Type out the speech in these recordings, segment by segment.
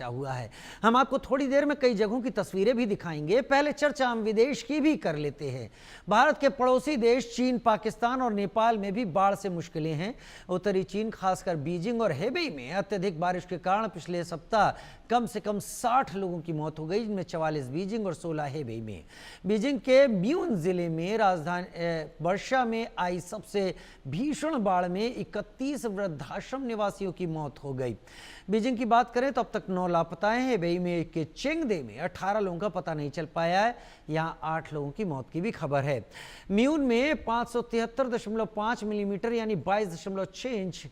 हुआ है। हम आपको थोड़ी देर में कई जगहों की तस्वीरें भी दिखाएंगे। पहले चर्चा हम विदेश की भी कर लेते हैं। भारत के पड़ोसी देश चीन, पाकिस्तान और नेपाल में भी बाढ़ से मुश्किलें हैं। उत्तरी चीन, खासकर बीजिंग और हेबेई में अत्यधिक बारिश के कारण पिछले सप्ताह कम से कम 60 लोगों की मौत हो गई, जिनमें 44 बीजिंग और 16 हेबेई में। बीजिंग के म्यून जिले में राजधानी वर्षा में आई सबसे भीषण बाढ़ में 31 वृद्धाश्रम निवासियों की मौत हो गई। बीजिंग की बात करें तो अब तक 9 लापता हैं। हेबेई में के चेंगदे में 18 लोगों का पता नहीं चल पाया है। यहां 8 लोगों की मौत की भी खबर है। म्यून में 573.5 मिलीमीटर यानी 22.6 इंच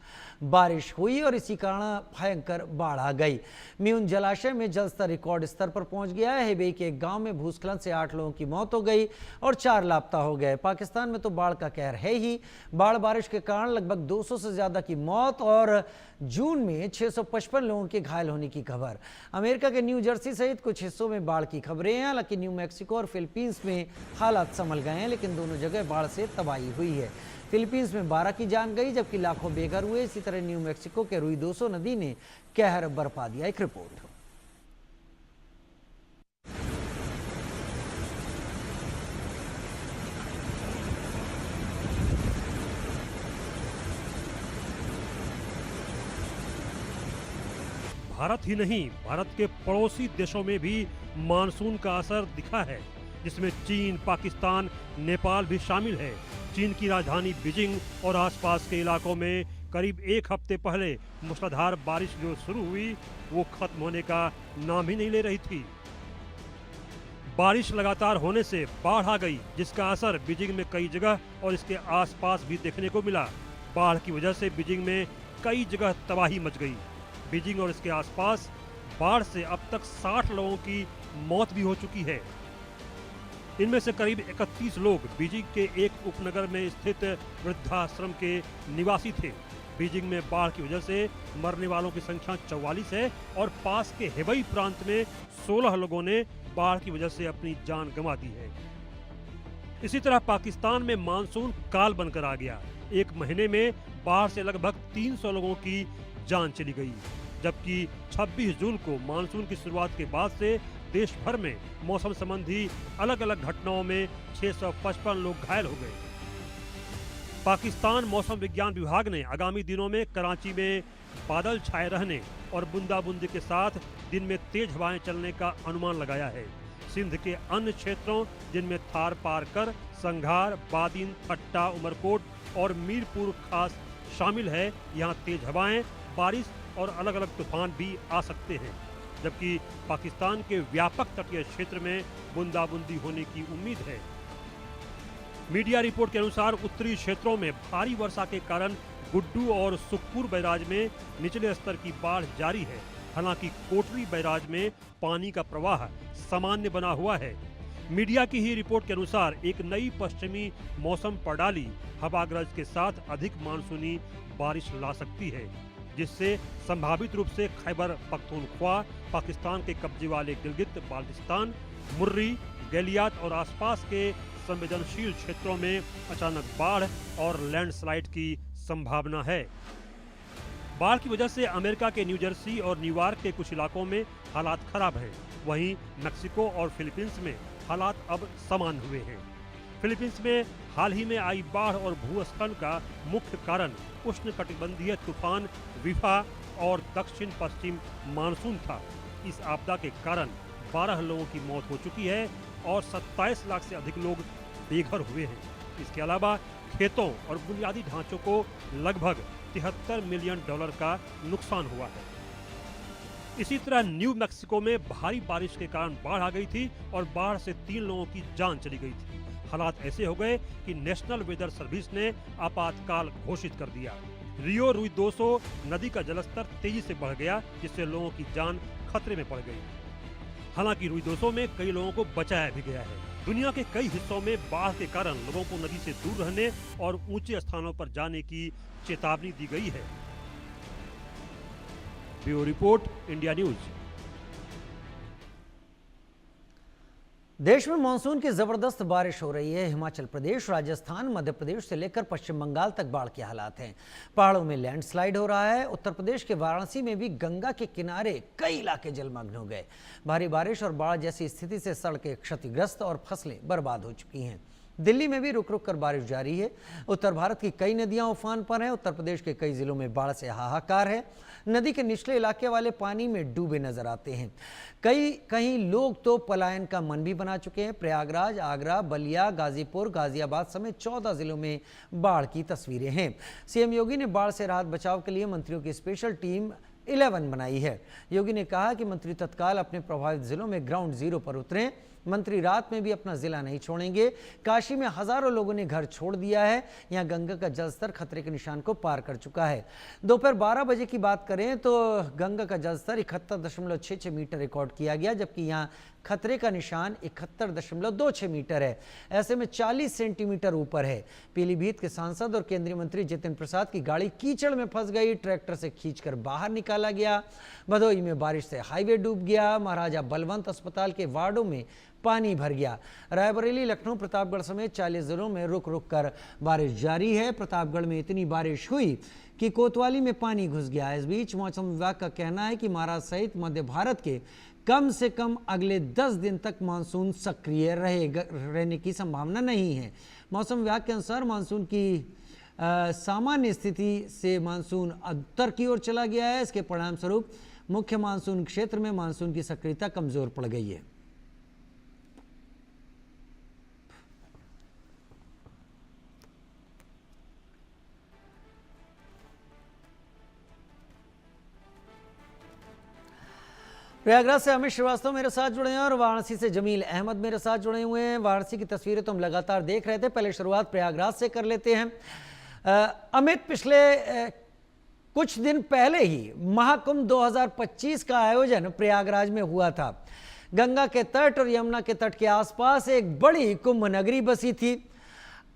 बारिश हुई और इसी कारण भयंकर बाढ़ आ गई। म्यून जलाशय में जलस्तर रिकॉर्ड स्तर पर पहुंच गया है। हेबेई के एक गांव में भूस्खलन से 8 लोगों की मौत हो गई और 4 लापता हो गए। पाकिस्तान में तो बाढ़ का कहर है ही। बाढ़ बारिश के कारण लगभग 200 से ज्यादा की मौत और जून में 655 लोगों के घायल होने की खबर। अमेरिका के न्यू जर्सी सहित कुछ हिस्सों में बाढ़ की खबरें हैं। हालांकि न्यू मैक्सिको और फिलीपींस में हालात संभल गए हैं, लेकिन दोनों जगह बाढ़ से तबाही हुई है। फिलीपींस में 12 की जान गई, जबकि लाखों बेघर हुए। इसी तरह न्यू मैक्सिको के रुइदोसो नदी ने कहर बरपा दिया। एक रिपोर्ट। भारत ही नहीं, भारत के पड़ोसी देशों में भी मानसून का असर दिखा है, जिसमें चीन, पाकिस्तान, नेपाल भी शामिल है। चीन की राजधानी बीजिंग और आसपास के इलाकों में करीब एक हफ्ते पहले मूसलाधार बारिश जो शुरू हुई वो खत्म होने का नाम ही नहीं ले रही थी। बारिश लगातार होने से बाढ़ आ गई, जिसका असर बीजिंग में कई जगह और इसके आसपास भी देखने को मिला। बाढ़ की वजह से बीजिंग में कई जगह तबाही मच गई। बीजिंग और इसके आसपास बाढ़ से अब तक 60 लोगों की मौत भी हो चुकी है। इनमें से करीब 31 लोग बीजिंग के एक उपनगर में स्थित वृद्धाश्रम के निवासी थे। बीजिंग में बाढ़ की वजह से मरने वालों की संख्या 44 है और पास के हेबेई प्रांत में 16 लोगों ने बाढ़ की वजह से अपनी जान गंवा दी है। इसी तरह पाकिस्तान में मानसून काल बनकर आ गया। एक महीने में बाढ़ से लगभग 300 लोगों की जान चली गई, जबकि 26 जून को मानसून की शुरुआत के बाद से देश भर में मौसम संबंधी अलग अलग घटनाओं में 655 लोग घायल हो गए। पाकिस्तान मौसम विज्ञान विभाग ने आगामी दिनों में कराची में बादल छाए रहने और बूंदाबूंदी के साथ दिन में तेज हवाएं चलने का अनुमान लगाया है। सिंध के अन्य क्षेत्रों जिनमें थार पारकर, संघार, बादिन, ठट्टा, उमरकोट और मीरपुर खास शामिल है, यहाँ तेज हवाएं, बारिश और अलग अलग तूफान भी आ सकते हैं, जबकि पाकिस्तान के व्यापक तटीय क्षेत्र में बूंदाबूंदी होने की उम्मीद है। मीडिया रिपोर्ट के अनुसार उत्तरी क्षेत्रों में भारी वर्षा के कारण गुड्डू और सुखपुर बैराज में निचले स्तर की बाढ़ जारी है। हालांकि कोटरी बैराज में पानी का प्रवाह सामान्य बना हुआ है। मीडिया की ही रिपोर्ट के अनुसार एक नई पश्चिमी मौसम प्रणाली हवागर्ज के साथ अधिक मानसूनी बारिश ला सकती है, जिससे संभावित रूप से खैबर पख्तूनख्वा, पाकिस्तान के कब्जे वाले गिलगित बाल्टिस्तान, मुर्री, गैलियात और आसपास के संवेदनशील क्षेत्रों में अचानक बाढ़ और लैंडस्लाइड की संभावना है। बाढ़ की वजह से अमेरिका के न्यू जर्सी और न्यूयॉर्क के कुछ इलाकों में हालात खराब हैं। वहीं मैक्सिको और फिलीपींस में हालात अब सामान्य हुए हैं। फिलीपींस में हाल ही में आई बाढ़ और भूस्खलन का मुख्य कारण उष्णकटिबंधीय तूफान विफा और दक्षिण पश्चिम मानसून था। इस आपदा के कारण 12 लोगों की मौत हो चुकी है और 27 लाख से अधिक लोग बेघर हुए हैं। इसके अलावा खेतों और बुनियादी ढांचों को लगभग $73 मिलियन का नुकसान हुआ है। इसी तरह न्यू मैक्सिको में भारी बारिश के कारण बाढ़ आ गई थी और बाढ़ से 3 लोगों की जान चली गई थी। हालात ऐसे हो गए कि नेशनल वेदर सर्विस ने आपातकाल घोषित कर दिया। रियो रुइदोसो नदी का जलस्तर तेजी से बढ़ गया, जिससे लोगों की जान खतरे में पड़ गई। हालांकि रुइदोसो में कई लोगों को बचाया भी गया है। दुनिया के कई हिस्सों में बाढ़ के कारण लोगों को नदी से दूर रहने और ऊंचे स्थानों पर जाने की चेतावनी दी गई है। Bureau report, India news. देश में मानसून की जबरदस्त बारिश हो रही है। हिमाचल प्रदेश, राजस्थान, मध्य प्रदेश से लेकर पश्चिम बंगाल तक बाढ़ के हालात हैं। पहाड़ों में लैंडस्लाइड हो रहा है। उत्तर प्रदेश के वाराणसी में भी गंगा के किनारे कई इलाके जलमग्न हो गए। भारी बारिश और बाढ़ जैसी स्थिति से सड़कें क्षतिग्रस्त और फसलें बर्बाद हो चुकी हैं। दिल्ली में भी रुक रुक कर बारिश जारी है। उत्तर भारत की कई नदियां उफान पर हैं। उत्तर प्रदेश के कई जिलों में बाढ़ से हाहाकार है। नदी के निचले इलाके वाले पानी में डूबे नजर आते हैं। कहीं लोग तो पलायन का मन भी बना चुके हैं। प्रयागराज, आगरा, बलिया, गाजीपुर, गाजियाबाद समेत 14 जिलों में बाढ़ की तस्वीरें हैं। सीएम योगी ने बाढ़ से राहत बचाव के लिए मंत्रियों की स्पेशल टीम 11 बनाई है। योगी ने कहा कि मंत्री तत्काल अपने प्रभावित जिलों में ग्राउंड जीरो पर उतरें। मंत्री रात में भी अपना जिला नहीं छोड़ेंगे। काशी में हजारों लोगों ने घर छोड़ दिया है। यहां गंगा का जलस्तर खतरे के निशान को पार कर चुका है। दोपहर 12 बजे की बात करें तो गंगा का जलस्तर 71.66 मीटर रिकॉर्ड किया गया, जबकि यहां खतरे का निशान 71.26 मीटर है। ऐसे में 40 सेंटीमीटर ऊपर है। पीलीभीत के सांसद और केंद्रीय मंत्री जितिन प्रसाद की गाड़ी कीचड़ में फंस गई। ट्रैक्टर से खींचकर बाहर निकाला गया। भदोही में बारिश से हाईवे डूब गया। महाराजा बलवंत अस्पताल के वार्डों में पानी भर गया। रायबरेली, लखनऊ, प्रतापगढ़ समेत 40 जिलों में रुक रुक कर बारिश जारी है। प्रतापगढ़ में इतनी बारिश हुई कि कोतवाली में पानी घुस गया। इस बीच मौसम विभाग का कहना है कि महाराष्ट्र सहित मध्य भारत के कम से कम अगले 10 दिन तक मानसून सक्रिय रहने की संभावना नहीं है। मौसम विभाग के अनुसार मानसून की सामान्य स्थिति से मानसून उत्तर की ओर चला गया है। इसके परिणाम स्वरूप मुख्य मानसून क्षेत्र में मानसून की सक्रियता कमजोर पड़ गई है। प्रयागराज से अमित श्रीवास्तव मेरे साथ जुड़े हैं और वाराणसी से जमील अहमद मेरे साथ जुड़े हुए हैं। वाराणसी की तस्वीरें तो हम लगातार देख रहे थे। पहले शुरुआत प्रयागराज से कर लेते हैं। अमित, पिछले कुछ दिन पहले ही महाकुंभ 2025 का आयोजन प्रयागराज में हुआ था। गंगा के तट और यमुना के तट के आसपास एक बड़ी कुंभ नगरी बसी थी।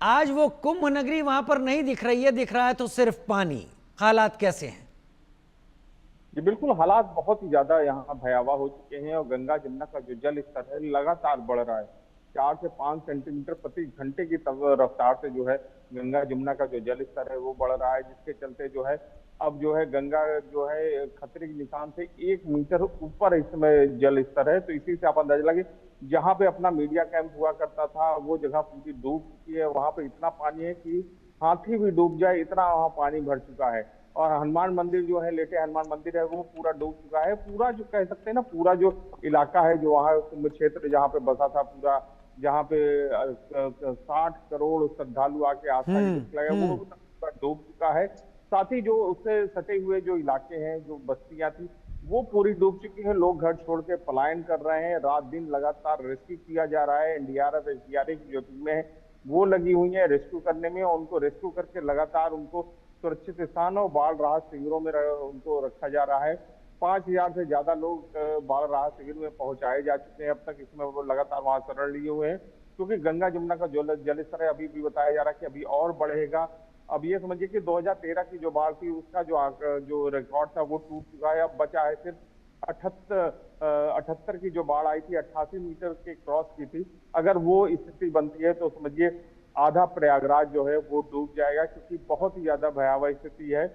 आज वो कुंभ नगरी वहां पर नहीं दिख रही है, दिख रहा है तो सिर्फ पानी। हालात कैसे हैं? जी बिल्कुल, हालात बहुत ही ज्यादा यहाँ भयावह हो चुके हैं और गंगा जमुना का जो जल स्तर है लगातार बढ़ रहा है। 4 से 5 सेंटीमीटर प्रति घंटे की रफ्तार से जो है गंगा जमुना का जो जल स्तर है वो बढ़ रहा है, जिसके चलते जो है अब जो है गंगा जो है खतरे के निशान से 1 मीटर ऊपर इस समय जल स्तर है। तो इसी से आप अंदाजा लगे, जहाँ पे अपना मीडिया कैंप हुआ करता था वो जगह पूरी डूब चुकी है। वहां पे इतना पानी है कि हाथी भी डूब जाए, इतना वहाँ पानी भर चुका है। और हनुमान मंदिर जो है, लेटे हनुमान मंदिर है, वो पूरा डूब चुका है। पूरा जो कह सकते हैं ना, पूरा जो इलाका है जो वहाँ कुंभ क्षेत्र जहाँ पे बसा था, पूरा जहाँ पे 60 करोड़ श्रद्धालु आके आस्था लगे, वो पूरा डूब चुका है। साथ ही जो उससे सटे हुए जो इलाके हैं, जो बस्तियां थी, वो पूरी डूब चुकी है। लोग घर छोड़ के पलायन कर रहे हैं। रात दिन लगातार रेस्क्यू किया जा रहा है। एनडीआरएफ, एसडीआरएफ की जो टीमें हैं वो लगी हुई है रेस्क्यू करने में, और उनको रेस्क्यू करके लगातार उनको सुरक्षित स्थान और बाढ़ राहत शिविरों में उनको रखा जा रहा है। 5000 से ज्यादा लोग बाढ़ राहत शिविर में पहुंचाए जा चुके हैं अब तक। इसमें वो लगातार वहां शरण लिए हुए हैं, क्योंकि गंगा जमुना का जल स्तर है, अभी भी बताया जा रहा है कि अभी और बढ़ेगा। अब ये समझिए कि 2013 की जो बाढ़ थी उसका जो रिकॉर्ड था वो टूट चुका है। अब बचा है सिर्फ 78 की जो बाढ़ आई थी, 88 मीटर के क्रॉस की थी। अगर वो स्थिति बनती है तो समझिए आधा प्रयागराज जो है वो डूब जाएगा, क्योंकि बहुत ही ज्यादा भयावह स्थिति है।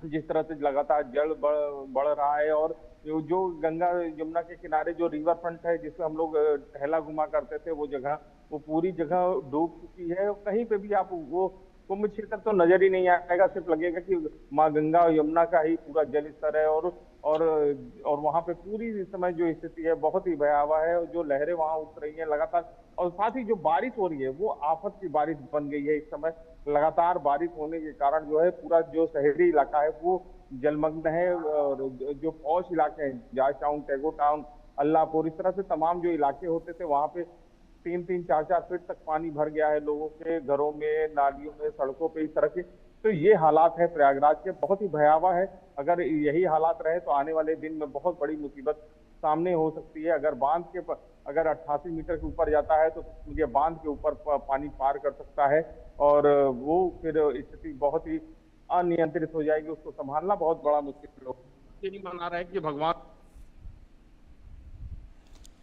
जिस तरह से लगातार जल बढ़ रहा है, और जो गंगा यमुना के किनारे जो रिवर फ्रंट है जिसमें हम लोग टहला घुमा करते थे, वो जगह, वो पूरी जगह डूब चुकी है। कहीं पे भी आप वो कुंभ क्षेत्र तो नजर ही नहीं आएगा, सिर्फ लगेगा कि माँ गंगा और यमुना का ही पूरा जल स्तर है। और वहां पे पूरी इस समय जो स्थिति है बहुत ही भयावह है। जो लहरें वहां उठ रही हैं लगातार, और साथ ही जो बारिश हो रही है वो आफत की बारिश बन गई है इस समय। लगातार बारिश होने के कारण जो है पूरा जो शहरी इलाका है वो जलमग्न है। और जो पौष इलाके हैं, जाज टाउन, टैगो टाउन, अल्लाहपुर, इस तरह से तमाम जो इलाके होते थे वहां पे 3-3, 4-4 फीट तक पानी भर गया है लोगों के घरों में, नालियों में, सड़कों पे, इस तरह के। तो ये हालात है प्रयागराज के, बहुत ही भयावह है। अगर यही हालात रहे तो आने वाले दिन में बहुत बड़ी मुसीबत सामने हो सकती है। अगर बांध के अगर 88 मीटर के ऊपर जाता है तो मुझे बांध के ऊपर पानी पार कर सकता है, और वो फिर स्थिति बहुत ही अनियंत्रित हो जाएगी। उसको संभालना बहुत बड़ा मुश्किल होगा। ये नहीं माना रहा है कि भगवान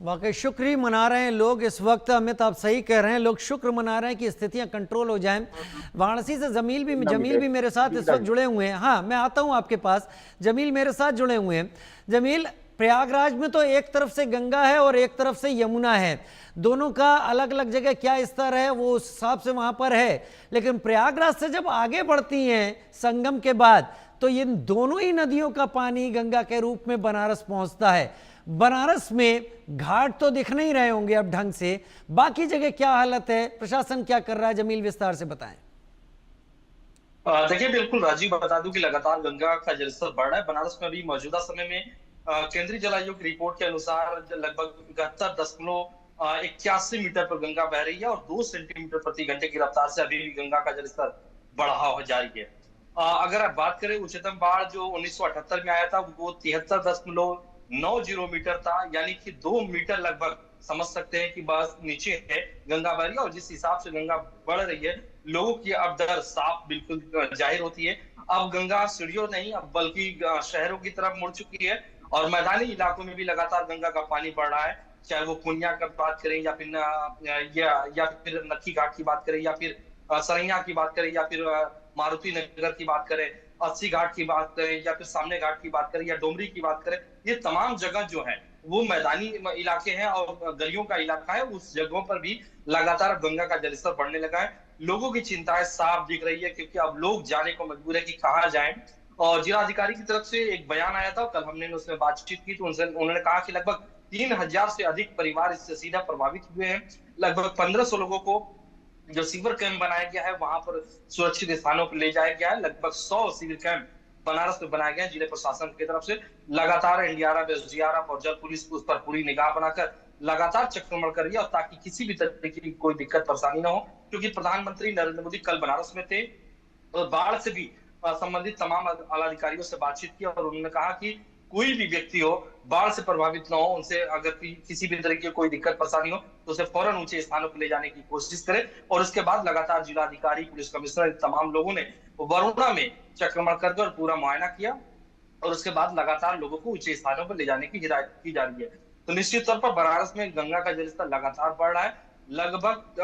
वाकई शुक्र ही मना रहे हैं लोग इस वक्त। अमित, आप सही कह रहे हैं, लोग शुक्र मना रहे हैं कि स्थितियां कंट्रोल हो जाएं। वाराणसी से जमील भी मेरे साथ इस वक्त जुड़े हुए हैं। हाँ, मैं आता हूं आपके पास। जमील मेरे साथ जुड़े हुए हैं। जमील, प्रयागराज में तो एक तरफ से गंगा है और एक तरफ से यमुना है, दोनों का अलग अलग जगह क्या स्तर है वो उस हिसाब से वहां पर है, लेकिन प्रयागराज से जब आगे बढ़ती हैं संगम के बाद तो इन दोनों ही नदियों का पानी गंगा के रूप में बनारस पहुंचता है। बनारस में घाट तो दिख नहीं रहे होंगे अब ढंग से, बाकी जगह क्या हालत है, प्रशासन क्या कर रहा है? जमील, विस्तार से बताएं। देखिए, बिल्कुल राजीव, बता दूं कि लगातार गंगा का जलस्तर बढ़ रहा है। बनारस में भी मौजूदा समय में केंद्रीय जल आयोग की रिपोर्ट के अनुसार लगभग 71.81 मीटर पर गंगा बह रही है और 2 सेंटीमीटर प्रति घंटे की रफ्तार से अभी भी गंगा का जलस्तर बढ़ा हुआ जारी है। अगर आप बात करें, उच्चतम बाढ़ जो 1978 में आया था वो 73.90 मीटर था, यानी कि 2 मीटर लगभग समझ सकते हैं कि बस नीचे है गंगा बह रही है। और जिस हिसाब से गंगा बढ़ रही है, लोगों की अब डर साफ बिल्कुल जाहिर होती है। अब गंगा सीढ़ियों नहीं अब बल्कि शहरों की तरफ मुड़ चुकी है और मैदानी इलाकों में भी लगातार गंगा का पानी बढ़ रहा है। चाहे वो पुनिया की बात करें या फिर या फिर नक्की घाट की बात करें या फिर सरैया की बात करें या फिर मारुति नगर की बात करें, अस्सी घाट की बात करें या फिर सामने घाट की बात करें या डोमरी की बात करें, ये तमाम जगह जो है वो मैदानी इलाके हैं और गलियों का इलाका है। उस जगहों पर भी लगातार गंगा का जलस्तर बढ़ने लगा है। लोगों की चिंताएं साफ दिख रही है क्योंकि अब लोग जाने को मजबूर है कि कहाँ जाएं। और जिलाधिकारी की तरफ से एक बयान आया था, कल हमने उसमें बातचीत की तो उन्होंने कहा कि लगभग 3000 से अधिक परिवार इससे सीधा प्रभावित हुए हैं। लगभग 1500 लोगों को जो सीवर कैंप बनाया गया है वहां पर सुरक्षित स्थानों पर ले जाया गया है। लगभग 100 सीवर कैंप बनारस में बनाया गया है। जिले प्रशासन की तरफ से लगातार एनडीआरएफ, एसडीआरएफ और जल पुलिस उस पर पूरी निगाह बनाकर लगातार चक्रमण कर रही है और ताकि किसी भी तरह की कोई दिक्कत परेशानी ना हो। क्योंकि प्रधानमंत्री नरेंद्र मोदी कल बनारस में थे और बाढ़ से भी संबंधित तमाम आलाधिकारियों से बातचीत की और उन्होंने कहा कि कोई भी व्यक्ति हो बाढ़ से प्रभावित ना हो, उनसे अगर किसी भी तरह की कोई दिक्कत परेशानी हो तो उसे फौरन ऊंचे स्थानों पर ले जाने की कोशिश करें। और उसके बाद लगातार जिलाधिकारी, पुलिस कमिश्नर, तमाम लोगों ने वरुणा में चक्रमण कर पूरा मुआयना किया और उसके बाद लगातार लोगों को ऊंचे स्थानों पर ले जाने की हिदायत की जा रही है। तो निश्चित तौर पर बनारस में गंगा का जलस्तर लगातार बढ़ रहा है। लगभग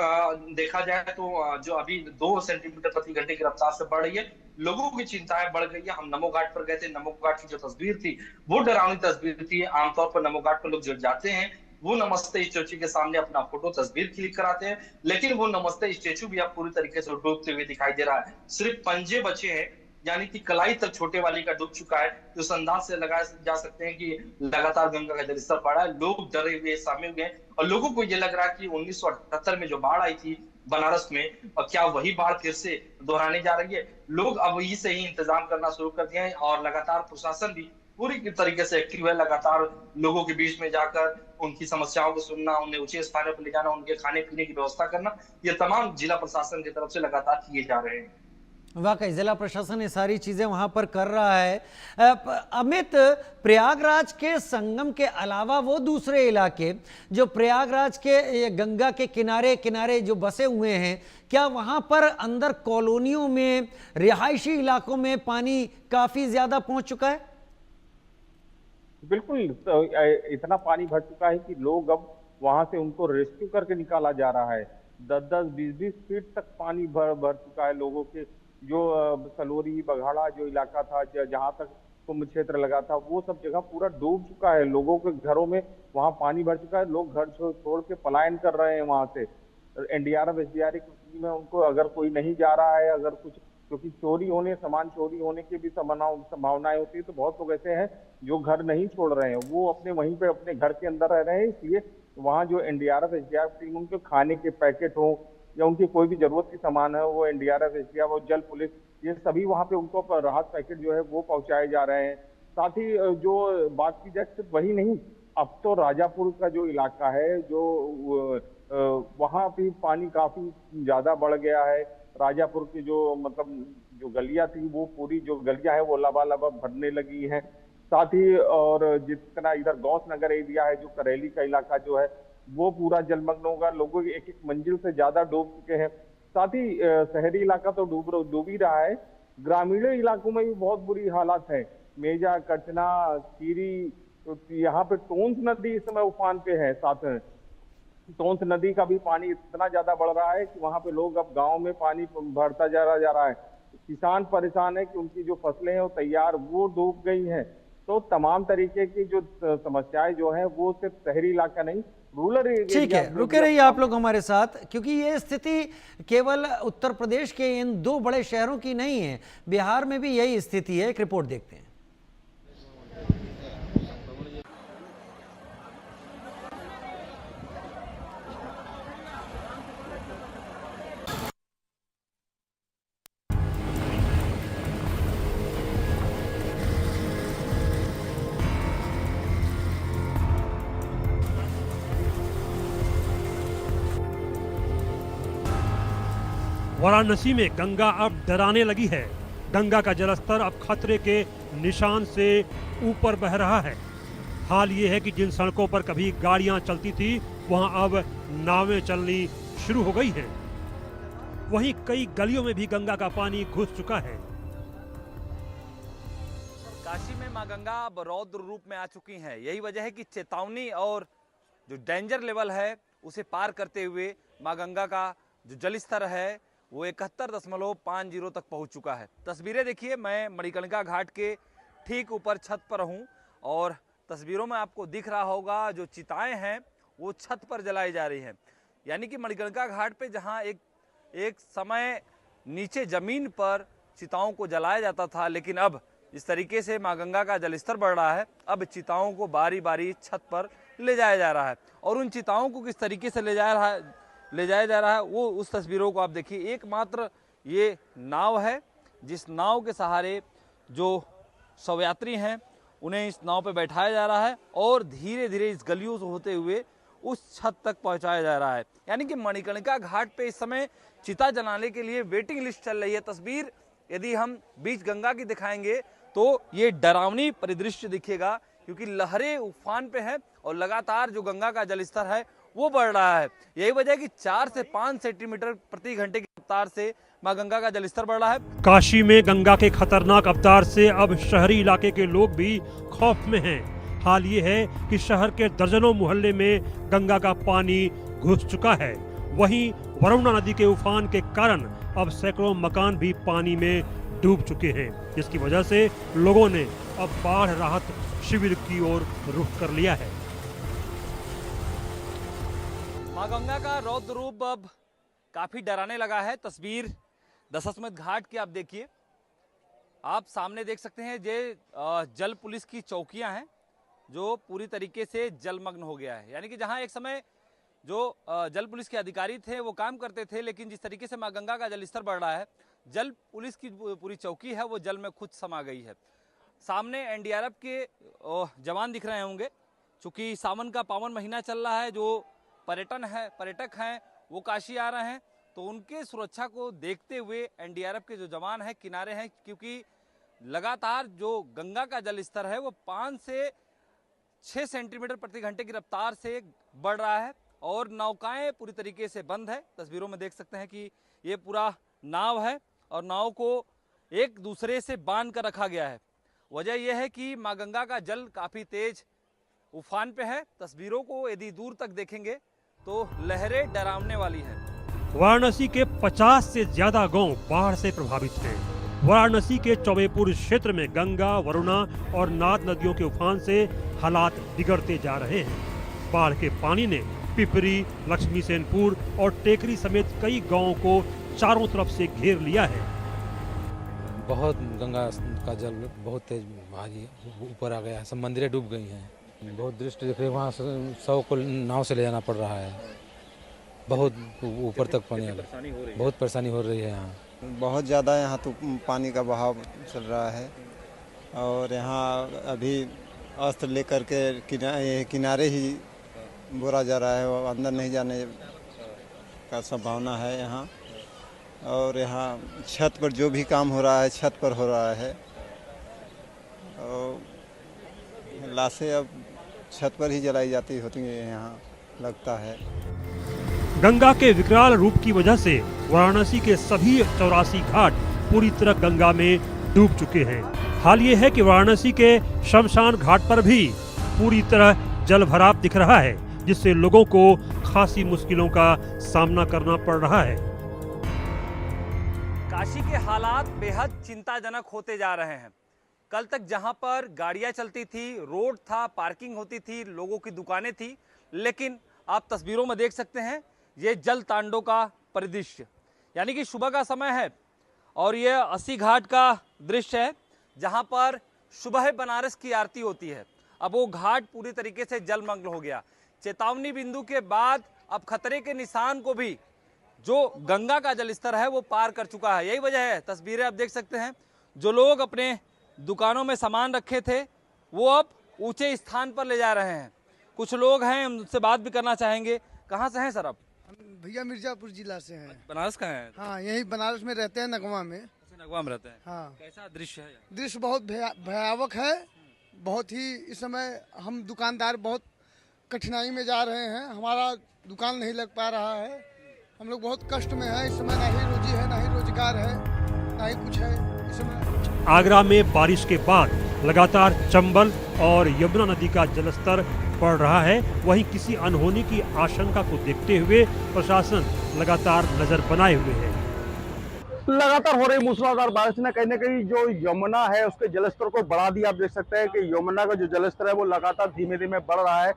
देखा जाए तो जो अभी 2 सेंटीमीटर प्रति घंटे की रफ्तार से बढ़ रही है। लोगों की चिंताएं बढ़ गई है। हम नमो घाट पर गए थे, नमो घाट की जो तस्वीर थी वो डरावनी तस्वीर थी। आमतौर पर नमो घाट पर लोग जब जाते हैं वो नमस्ते स्टेचू के सामने अपना फोटो तस्वीर क्लिक कराते हैं, लेकिन वो नमस्ते स्टेचू भी अब पूरी तरीके से डूबते हुए दिखाई दे रहा है। सिर्फ पंजे बचे हैं, यानी कि कलाई तक छोटे वाली का डूब चुका है। तो इस अंदाज से लगाए जा सकते हैं कि लगातार गंगा का जलस्तर बढ़ा है। लोग डरे हुए, सामे हुए हैं और लोगों को ये लग रहा है कि 1978 में जो बाढ़ आई थी बनारस में, और क्या वही बाढ़ फिर से दोहराने जा रही है। लोग अब वही से ही इंतजाम करना शुरू कर दिया है और लगातार प्रशासन भी पूरी तरीके से एक्टिव है। लगातार लोगों के बीच में जाकर उनकी समस्याओं को सुनना, उन्हें ऊंचे स्थानों पर ले जाना, उनके खाने पीने की व्यवस्था करना, ये तमाम जिला प्रशासन की तरफ से लगातार किए जा रहे हैं। वाकई जिला प्रशासन ये सारी चीज़ें वहाँ पर कर रहा है। अमित, प्रयागराज के संगम के अलावा वो दूसरे इलाके जो प्रयागराज के गंगा के किनारे किनारे जो बसे हुए हैं, क्या वहाँ पर अंदर कॉलोनियों में, रिहायशी इलाकों में पानी काफ़ी ज़्यादा पहुँच चुका है? बिल्कुल, तो इतना पानी भर चुका है कि लोग अब वहां से उनको रेस्क्यू करके निकाला जा रहा है। 10-10, 20-20 फीट तक पानी भर चुका है। लोगों के जो सलोरी, बघाड़ा जो इलाका था, जहां तक कुंभ क्षेत्र लगा था, वो सब जगह पूरा डूब चुका है। लोगों के घरों में वहां पानी भर चुका है। लोग घर छोड़ के पलायन कर रहे हैं वहां से। एनडीआरएफ, एसडीआरएफ की टीम है, उनको अगर कोई नहीं जा रहा है, अगर कुछ, क्योंकि सामान चोरी होने की भी संभावनाएं होती है, तो बहुत लोग ऐसे हैं जो घर नहीं छोड़ रहे हैं, वो अपने वहीं पे अपने घर के अंदर रह रहे हैं। इसलिए वहाँ जो एनडीआरएफ, एसडीआरएफ टीम, उनके खाने के पैकेट हो या उनकी कोई भी जरूरत की सामान है, वो एनडीआरएफ, एसडीआरएफ और जल पुलिस, ये सभी वहाँ पे उनको राहत पैकेट जो है वो पहुंचाए जा रहे हैं। साथ ही जो बात की जाए सिर्फ वही नहीं, अब तो राजापुर का जो इलाका है, जो वहाँ भी पानी काफी ज्यादा बढ़ गया है। राजापुर की जो जो गलियां थी, वो पूरी जो गलियां है वो लबालब भरने लगी है। साथ ही और जितना इधर गौस नगर एरिया है, जो करेली का इलाका जो है, वो पूरा जलमग्न होगा। लोगों की एक मंजिल से ज्यादा डूब चुके हैं। साथ ही शहरी इलाका तो डूब ही रहा है, ग्रामीण इलाकों में भी बहुत बुरी हालत है। मेजा, कचना, खीरी, तो यहाँ पे टोंस नदी इस समय उफान पे है। साथ में टोंस नदी का भी पानी इतना ज्यादा बढ़ रहा है कि वहां पे लोग अब गांव में पानी भरता जा रहा है। किसान परेशान है कि उनकी जो फसलें हैं वो तैयार वो डूब गई हैं। तो तमाम तरीके की जो समस्याएं जो है वो सिर्फ शहरी इलाका नहीं, रूरल एरिया। ठीक है, रुके रहिए आप लोग हमारे साथ, क्योंकि ये स्थिति केवल उत्तर प्रदेश के इन दो बड़े शहरों की नहीं है, बिहार में भी यही स्थिति है। एक रिपोर्ट देखते हैं। वाराणसी में गंगा अब डराने लगी है। गंगा का जलस्तर अब खतरे के निशान से ऊपर बह रहा है। हाल ये है कि जिन सड़कों पर कभी गाड़ियां चलती थी वहां अब नावें चलनी शुरू हो गई हैं। वहीं कई गलियों में भी गंगा का पानी घुस चुका है। काशी में मां गंगा अब रौद्र रूप में आ चुकी हैं। यही वजह है कि चेतावनी और जो डेंजर लेवल है उसे पार करते हुए मां गंगा का जो जल स्तर है वो 71.50 तक पहुंच चुका है। तस्वीरें देखिए, मैं मणिकर्णिका घाट के ठीक ऊपर छत पर हूं और तस्वीरों में आपको दिख रहा होगा जो चिताएं हैं वो छत पर जलाई जा रही हैं। यानी कि मणिकर्णिका घाट पे जहां एक समय नीचे जमीन पर चिताओं को जलाया जाता था, लेकिन अब इस तरीके से मां गंगा का जलस्तर बढ़ रहा है। अब चिताओं को बारी बारी छत पर ले जाया जा रहा है और उन चिताओं को किस तरीके से ले जाया जा रहा है वो उस तस्वीरों को आप देखिए। एकमात्र ये नाव है जिस नाव के सहारे जो शवयात्री हैं उन्हें इस नाव पे बैठाया जा रहा है और धीरे धीरे इस गलियों से होते हुए उस छत तक पहुंचाया जा रहा है। यानी कि मणिकर्णिका घाट पे इस समय चिता जलाने के लिए वेटिंग लिस्ट चल रही है। तस्वीर यदि हम बीच गंगा की दिखाएंगे तो ये डरावनी परिदृश्य दिखेगा, क्योंकि लहरें उफान पे है और लगातार जो गंगा का जलस्तर है वो बढ़ रहा है। यही वजह है कि 4 से 5 सेंटीमीटर प्रति घंटे की रफ्तार से मां गंगा का जलस्तर बढ़ रहा है। काशी में गंगा के खतरनाक अवतार से अब शहरी इलाके के लोग भी खौफ में हैं। हाल ये है कि शहर के दर्जनों मोहल्ले में गंगा का पानी घुस चुका है। वहीं वरुणा नदी के उफान के कारण अब सैकड़ों मकान भी पानी में डूब चुके हैं, जिसकी वजह से लोगों ने अब बाढ़ राहत शिविर की ओर रुख कर लिया है। मां गंगा का रौद्र रूप अब काफी डराने लगा है। तस्वीर दशाश्वमेध घाट की आप देखिए, आप सामने देख सकते हैं ये जल पुलिस की चौकियां हैं जो पूरी तरीके से जलमग्न हो गया है। यानी कि जहां एक समय जो जल पुलिस के अधिकारी थे वो काम करते थे, लेकिन जिस तरीके से मां गंगा का जलस्तर बढ़ रहा है, जल पुलिस की पूरी चौकी है वो जल में खुद समा गई है। सामने एनडीआरएफ के जवान दिख रहे होंगे, चूंकि सावन का पावन महीना चल रहा है, जो पर्यटक हैं वो काशी आ रहे हैं, तो उनके सुरक्षा को देखते हुए एनडीआरएफ के जो जवान हैं किनारे हैं, क्योंकि लगातार जो गंगा का जल स्तर है वो 5 से 6 सेंटीमीटर प्रति घंटे की रफ्तार से बढ़ रहा है और नौकाएं पूरी तरीके से बंद है। तस्वीरों में देख सकते हैं कि ये पूरा नाव है और नाव को एक दूसरे से बांध कर रखा गया है। वजह यह है कि मां गंगा का जल काफी तेज उफान पे है। तस्वीरों को यदि दूर तक देखेंगे तो लहरें डरावने वाली है। वाराणसी के 50 से ज्यादा गांव बाढ़ से प्रभावित हैं। वाराणसी के चौबेपुर क्षेत्र में गंगा, वरुणा और नाद नदियों के उफान से हालात बिगड़ते जा रहे हैं। बाढ़ के पानी ने पिपरी, लक्ष्मी सेनपुर और टेकरी समेत कई गांवों को चारों तरफ से घेर लिया है। बहुत गंगा का जल बहुत तेज भारी ऊपर आ गया है, सब मंदिरें डूब गई हैं। बहुत दृष्टि दिख रही है, वहाँ 100 को नाव से ले जाना पड़ रहा है। बहुत ऊपर तक पानी आ गया, बहुत परेशानी हो रही है यहाँ। बहुत ज़्यादा यहाँ तो पानी का बहाव चल रहा है और यहाँ अभी अस्त्र लेकर के किनारे ही बोरा जा रहा है, वो अंदर नहीं जाने का संभावना है यहाँ। और यहाँ छत पर जो भी काम हो रहा है छत पर हो रहा है और लाशें अब छत पर ही जलाई जाती होती है यहाँ लगता है। गंगा के विकराल रूप की वजह से वाराणसी के सभी 84 घाट पूरी तरह गंगा में डूब चुके हैं। हाल ये है कि वाराणसी के शमशान घाट पर भी पूरी तरह जलभराव दिख रहा है, जिससे लोगों को खासी मुश्किलों का सामना करना पड़ रहा है। काशी के हालात बेहद चिंताजनक होते जा रहे हैं। कल तक जहां पर गाड़ियां चलती थी, रोड था, पार्किंग होती थी, लोगों की दुकानें थी, लेकिन आप तस्वीरों में देख सकते हैं ये जल तांडव का परिदृश्य। यानी कि सुबह का समय है और ये अस्सी घाट का दृश्य है जहां पर सुबह बनारस की आरती होती है। अब वो घाट पूरी तरीके से जलमग्न हो गया। चेतावनी बिंदु के बाद अब खतरे के निशान को भी जो गंगा का जलस्तर है वो पार कर चुका है। यही वजह है, तस्वीरें आप देख सकते हैं, जो लोग अपने दुकानों में सामान रखे थे वो अब ऊंचे स्थान पर ले जा रहे हैं। कुछ लोग हैं, हम उनसे बात भी करना चाहेंगे। कहाँ से हैं सर आप? भैया मिर्जापुर जिला से हैं। बनारस का है? हाँ, यही बनारस में रहते हैं, नगवा में। नगवा में रहते हैं। हाँ। कैसा दृश्य है? दृश्य बहुत भयावक है। बहुत ही इस समय हम दुकानदार बहुत कठिनाई में जा रहे हैं। हमारा दुकान नहीं लग पा रहा है। हम लोग बहुत कष्ट में हैं इस समय। ना ही रोजी है, ना ही रोजगार है, ना ही कुछ है इस समय। आगरा में बारिश के बाद लगातार चंबल और यमुना नदी का जलस्तर बढ़ रहा है। वहीं किसी अनहोनी की आशंका को देखते हुए प्रशासन लगातार नजर बनाए हुए है। लगातार हो रही मूसलाधार बारिश ने कहीं न कहीं जो यमुना है उसके जलस्तर को बढ़ा दिया। आप देख सकते हैं कि यमुना का जो जलस्तर है वो लगातार धीमे धीमे बढ़ रहा है।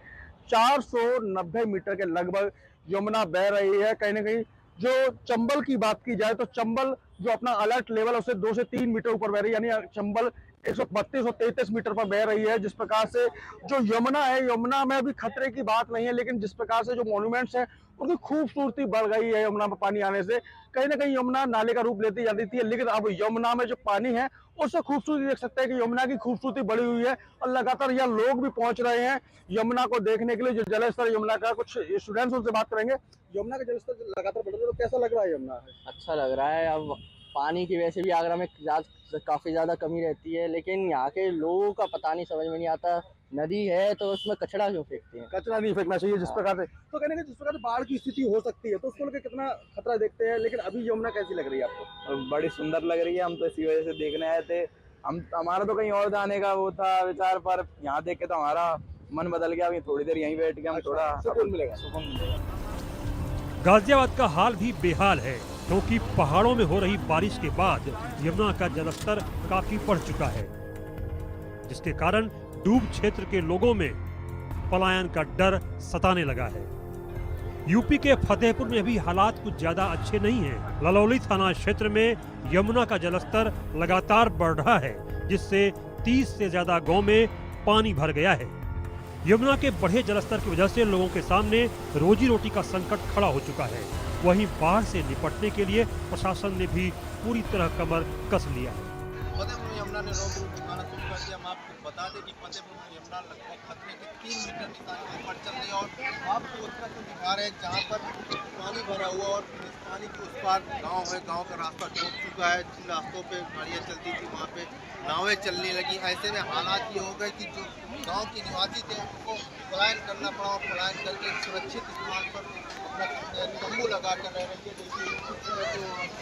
490 मीटर के लगभग यमुना बह रही है। कहीं न कहीं जो चंबल की बात की जाए तो चंबल जो अपना अलर्ट लेवल है उससे 2 से 3 मीटर ऊपर बह रही है, यानी चंबल 132 और 33 मीटर पर बह रही है। जिस प्रकार से जो यमुना है, यमुना में अभी खतरे की बात नहीं है, लेकिन जिस प्रकार से जो मॉन्यूमेंट्स हैं उनकी खूबसूरती बढ़ गई है यमुना में पानी आने से। कहीं ना कहीं यमुना नाले का रूप लेती जाती थी, लेकिन अब यमुना में जो पानी है उससे खूबसूरती देख सकते हैं कि यमुना की खूबसूरती बढ़ी हुई है और लगातार यहाँ लोग भी पहुंच रहे हैं यमुना को देखने के लिए। जो जलस्तर यमुना का, कुछ स्टूडेंट्स उनसे बात करेंगे। यमुना का जलस्तर लगातार बढ़ रहा है, तो कैसा लग रहा है यमुना? अच्छा लग रहा है। अब पानी की वैसे भी आगरा में काफ़ी ज़्यादा कमी रहती है, लेकिन यहाँ के लोगों का पता नहीं, समझ में नहीं आता। नदी है तो उसमें कचरा क्यों फेंकते हैं? कचरा नहीं फेंकना चाहिए जिस प्रकार से, तो कहने का जिस प्रकार से बाढ़ की स्थिति हो सकती है तो उसको लेकर कितना खतरा देखते हैं। लेकिन अभी यमुना कैसी लग रही है आपको? बड़ी सुंदर लग रही है। हम तो इसी वजह से देखने आए थे। हमारा तो कहीं और जाने का वो था विचार, पर यहाँ देख के तो हमारा मन बदल गया। अभी थोड़ी देर यहीं बैठ के हम थोड़ा सुकून मिलेगा। गाजियाबाद का हाल भी बेहाल है, क्योंकि पहाड़ों में हो रही बारिश के बाद यमुना का जलस्तर काफी बढ़ चुका है, जिसके कारण डूब क्षेत्र के लोगों में पलायन का डर सताने लगा है। यूपी के फतेहपुर में भी हालात कुछ ज्यादा अच्छे नहीं हैं। ललौली थाना क्षेत्र में यमुना का जलस्तर लगातार बढ़ रहा है, जिससे 30 से ज्यादा गांव में पानी भर गया है। यमुना के बढ़े जलस्तर की वजह से लोगों के सामने रोजी रोटी का संकट खड़ा हो चुका है। वहीं बाढ़ से निपटने के लिए प्रशासन ने भी पूरी तरह कमर कस लिया है। फतेहपुर में यमुना ने रोक रूप दिखाना शुरू कर दिया। हम आपको बता दें कि फतेहपुर में यमुना लगभग खतरे के 3 मीटर निशान के ऊपर चल रही है और आपको उत्तर को दिखा रहे हैं जहाँ पर पानी भरा हुआ और इस पानी के उस पार गाँव है। गाँव का रास्ता डूब चुका है। जिन रास्तों पे गाड़ियाँ चलती थी वहाँ पे नावें चलने लगी। ऐसे में हालात ये हो गए कि जो गाँव के निवासी थे उनको पलायन करना पड़ा और पलायन करके सुरक्षित स्थान पर अपना तंबू लगा कर रह रहे हैं। देखिए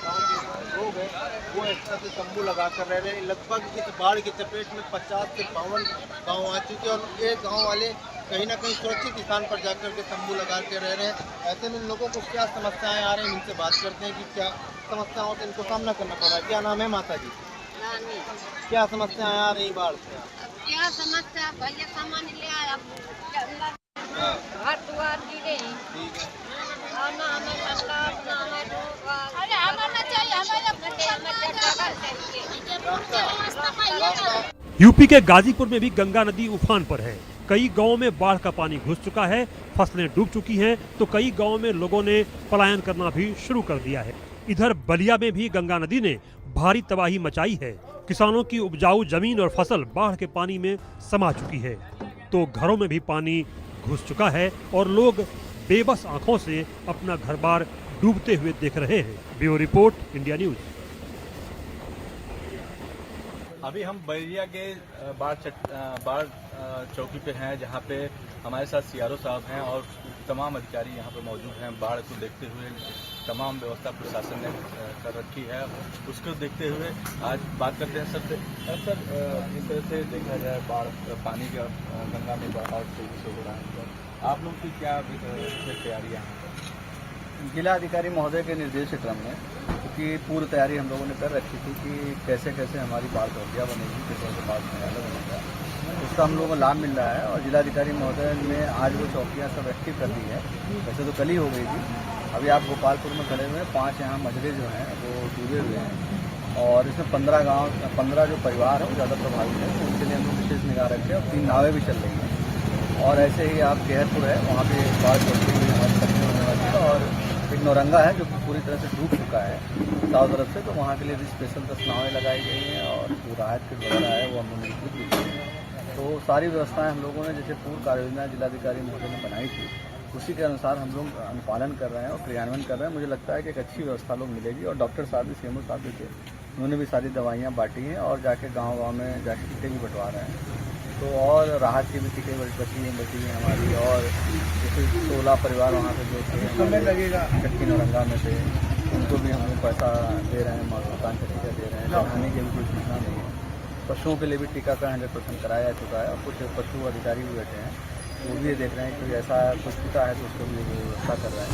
गाँव के लोग हैं वो इस तरह से तंबू लगा कर रह रहे हैं। लगभग इस बाढ़ की चपेट में 50 से 52 गाँव आ चुके हैं और ये गाँव वाले कहीं ना कहीं सुरक्षित स्थान पर जाकर के तंबू लगा के रह रहे हैं। ऐसे में लोगों को क्या समस्याएं आ रही हैं, इनसे बात करते हैं कि क्या समस्याओं का इनको सामना करना पड़ रहा है। क्या नाम है माता जी? क्या समस्याएं आ रही बाढ़ से? क्या समस्या भैया, सामान ले आया, घर दुआर गिरे, ठीक है। और ना हमें संकट, ना हमें रोग, अरे हमें ना चाहिए, हमें यूपी के गाजीपुर में भी गंगा नदी उफान पर है। कई गांवों में बाढ़ का पानी घुस चुका है, फसलें डूब चुकी हैं, तो कई गांवों में लोगों ने पलायन करना भी शुरू कर दिया है। इधर बलिया में भी गंगा नदी ने भारी तबाही मचाई है। किसानों की उपजाऊ जमीन और फसल बाढ़ के पानी में समा चुकी है, तो घरों में भी पानी घुस चुका है और लोग बेबस आंखों से अपना घर-बार डूबते हुए देख रहे हैं। Bureau report, India news. अभी हम बलिया के बाढ़ चौकी पे हैं, जहाँ पे हमारे साथ सीआरओ साहब हैं और तमाम अधिकारी यहाँ पे मौजूद हैं। बाढ़ को देखते हुए तमाम व्यवस्था प्रशासन ने कर रखी है। उसको देखते हुए आज बात करते हैं सर से। सर, इस तरह से देखा जाए बाढ़ पानी का गंगा में बहाव तेजी से हो रहा है, तो आप लोग की क्या तैयारियाँ हैं? जिलाधिकारी महोदय के निर्देश के क्रम में क्योंकि पूर्व तैयारी हम लोगों ने कर रखी थी कि कैसे कैसे हमारी बाढ़ चौकियाँ बनेगी, कैसे कैसे बाढ़ न्यायालय बनेगा, उसका हम लोगों को लाभ मिल रहा है। और जिलाधिकारी महोदय ने आज वो चौकियाँ सब एक्टिव कर दी है। वैसे तो कल ही हो गई थी। अभी आप गोपालपुर में खड़े हुए हैं, 5 यहाँ मजरे जो हैं वो डूबे हुए हैं और इसमें 15 जो परिवार हैं वो ज़्यादा प्रभावित है, तो उनके लिए हम लोग विशेष निगाह रखें और 3 नावें भी चल रही हैं। और ऐसे ही आप केहरपुर है, वहाँ पे बाढ़ चौकी हुई हमारी सक्रिय होने वाली है। और एक नौरंगा है जो पूरी तरह से डूब चुका है चारों तरफ से, तो वहाँ के लिए भी स्पेशल 10 नावें लगाई गई हैं और जो राहत किट वगैरह है वो हम लोग मौजूद भी हैं। तो सारी व्यवस्थाएं हम लोगों ने जैसे पूर्व कार्य योजना जिलाधिकारी महोदय ने बनाई थी उसी के अनुसार हम लोग अनुपालन कर रहे हैं और क्रियान्वयन कर रहे हैं। मुझे लगता है कि एक अच्छी व्यवस्था लोग मिलेगी। और डॉक्टर साहब भी, सीएमओ साहब भी थे, उन्होंने भी सारी दवाइयाँ बांटी हैं और जाके गाँव में जाके टीके भी बंटवा रहे हैं। तो और राहत की भी टीके बची हैं हमारी। और जैसे 16 परिवार वहाँ पे जो थे लगेगा चक्की नौरंगा में थे, उनको भी हम लोग पैसा दे रहे हैं, मकान का टीका दे रहे हैं। चढ़ाने की भी कोई सूचना नहीं है। पशुओं के लिए भी टीकाकरण 100% कराया जा चुका है और कुछ पशु अधिकारी भी बैठे हैं, वो भी ये देख रहे हैं कि ऐसा कुछ टूटा है तो उसको भी व्यवस्था कर रहे हैं।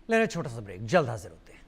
लेना छोटा सा ब्रेक, जल्द हाजिर होते हैं।